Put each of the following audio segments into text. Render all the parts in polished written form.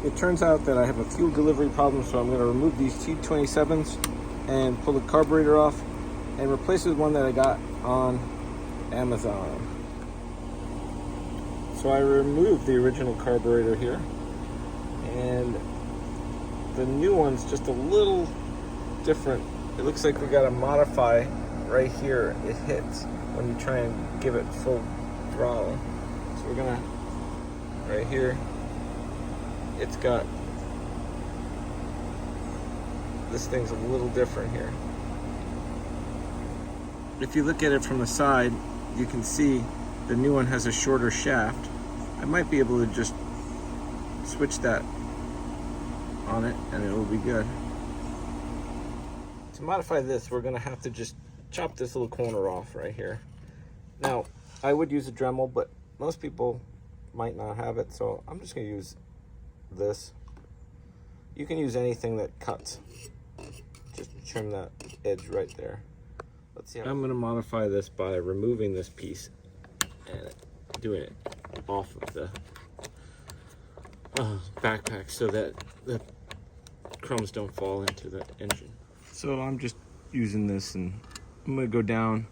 it turns out that I have a fuel delivery problem, so I'm going to remove these T27s and pull the carburetor off and replace it with one that I got on Amazon. So I removed the original carburetor here, and the new one's just a little different. It looks like we got to modify right here. It hits when you try and give it full throttle. So we're gonna, right here, it's got, this thing's a little different here. If you look at it from the side, you can see the new one has a shorter shaft. I might be able to just switch that on it and it will be good. To modify this, we're gonna have to just chop this little corner off right here. Now, I would use a Dremel, but most people might not have it, so I'm just gonna use this. You can use anything that cuts. Just trim that edge right there. Let's see. I'm gonna modify this by removing this piece and doing it off of the backpack so that the crumbs don't fall into the engine. So I'm just using this, and I'm gonna go down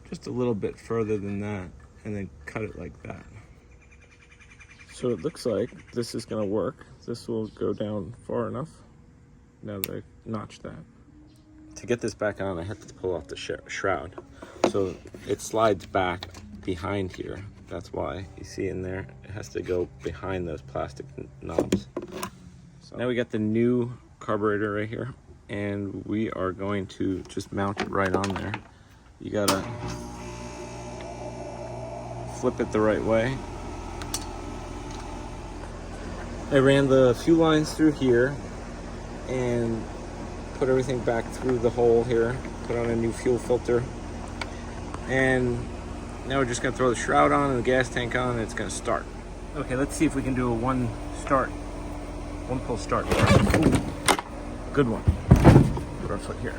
just a little bit further than that and then cut it like that. So it looks like this is gonna work. This will go down far enough now that I notched that. To get this back on, I have to pull off the shroud. So it slides back behind here. That's why you see in there, it has to go behind those plastic knobs. So now we got the new carburetor right here, and we are going to just mount it right on there. You gotta flip it the right way. I ran the fuel lines through here and put everything back through the hole here, put on a new fuel filter, and now we're just gonna throw the shroud on and the gas tank on, and it's gonna start. Okay, let's see if we can do a one pull start. Ooh, good one. Put our foot here.